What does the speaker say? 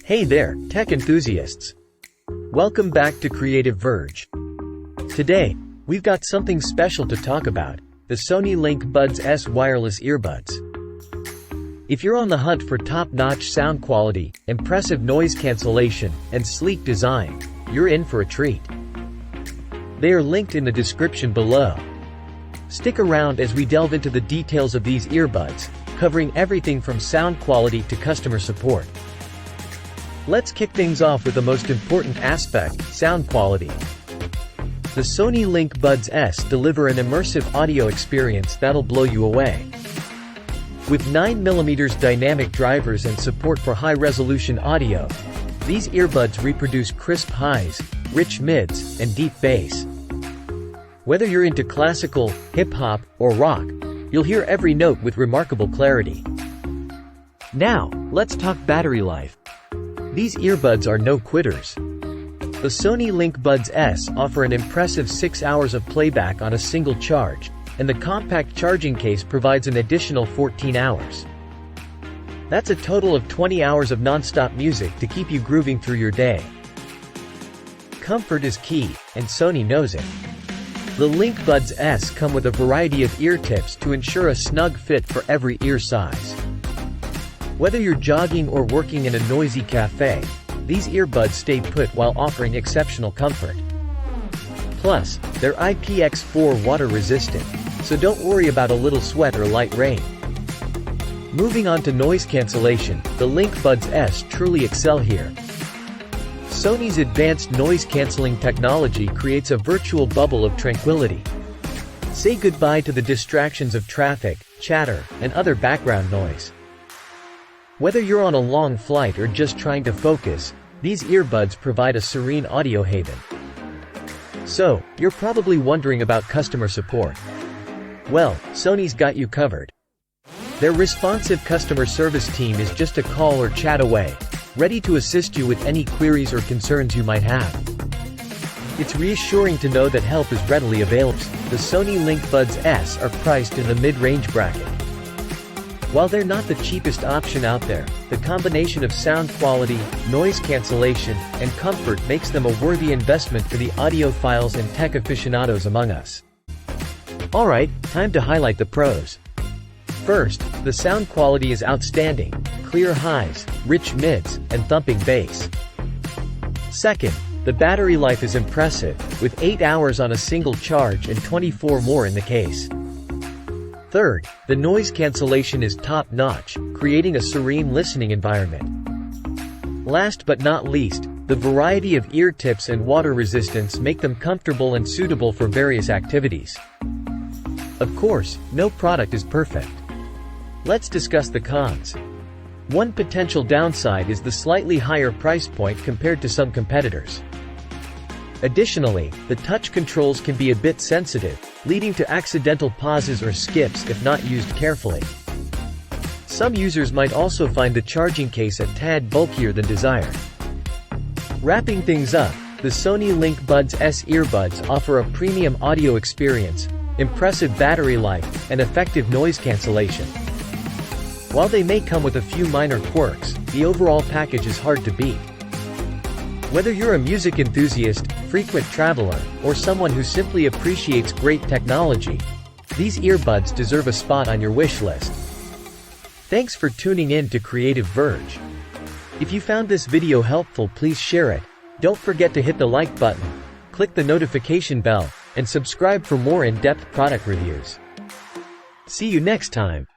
Hey there, tech enthusiasts! Welcome back to Creative Verge. Today, we've got something special to talk about, the Sony LinkBuds S wireless earbuds. If you're on the hunt for top-notch sound quality, impressive noise cancellation, and sleek design, you're in for a treat. They are linked in the description below. Stick around as we delve into the details of these earbuds, covering everything from sound quality to customer support. Let's kick things off with the most important aspect, sound quality. The Sony LinkBuds S deliver an immersive audio experience that'll blow you away. With 9mm dynamic drivers and support for high-resolution audio, these earbuds reproduce crisp highs, rich mids, and deep bass. Whether you're into classical, hip-hop, or rock, you'll hear every note with remarkable clarity. Now, let's talk battery life. These earbuds are no quitters. The Sony LinkBuds S offer an impressive 6 hours of playback on a single charge, and the compact charging case provides an additional 14 hours. That's a total of 20 hours of non-stop music to keep you grooving through your day. Comfort is key, and Sony knows it. The LinkBuds S come with a variety of ear tips to ensure a snug fit for every ear size. Whether you're jogging or working in a noisy cafe, these earbuds stay put while offering exceptional comfort. Plus, they're IPX4 water resistant, so don't worry about a little sweat or light rain. Moving on to noise cancellation, the LinkBuds S truly excel here. Sony's advanced noise-canceling technology creates a virtual bubble of tranquility. Say goodbye to the distractions of traffic, chatter, and other background noise. Whether you're on a long flight or just trying to focus, these earbuds provide a serene audio haven. So, you're probably wondering about customer support. Well, Sony's got you covered. Their responsive customer service team is just a call or chat away, ready to assist you with any queries or concerns you might have. It's reassuring to know that help is readily available. The Sony LinkBuds S are priced in the mid-range bracket. While they're not the cheapest option out there, the combination of sound quality, noise cancellation, and comfort makes them a worthy investment for the audiophiles and tech aficionados among us. Alright, time to highlight the pros. First, the sound quality is outstanding, clear highs, rich mids, and thumping bass. Second, the battery life is impressive, with 8 hours on a single charge and 24 more in the case. Third, the noise cancellation is top-notch, creating a serene listening environment. Last but not least, the variety of ear tips and water resistance make them comfortable and suitable for various activities. Of course, no product is perfect. Let's discuss the cons. One potential downside is the slightly higher price point compared to some competitors. Additionally, the touch controls can be a bit sensitive, leading to accidental pauses or skips if not used carefully. Some users might also find the charging case a tad bulkier than desired. Wrapping things up, the Sony LinkBuds S earbuds offer a premium audio experience, impressive battery life, and effective noise cancellation. While they may come with a few minor quirks, the overall package is hard to beat. Whether you're a music enthusiast, frequent traveler, or someone who simply appreciates great technology, these earbuds deserve a spot on your wish list. Thanks for tuning in to Creative Verge. If you found this video helpful, please share it. Don't forget to hit the like button, click the notification bell, and subscribe for more in-depth product reviews. See you next time.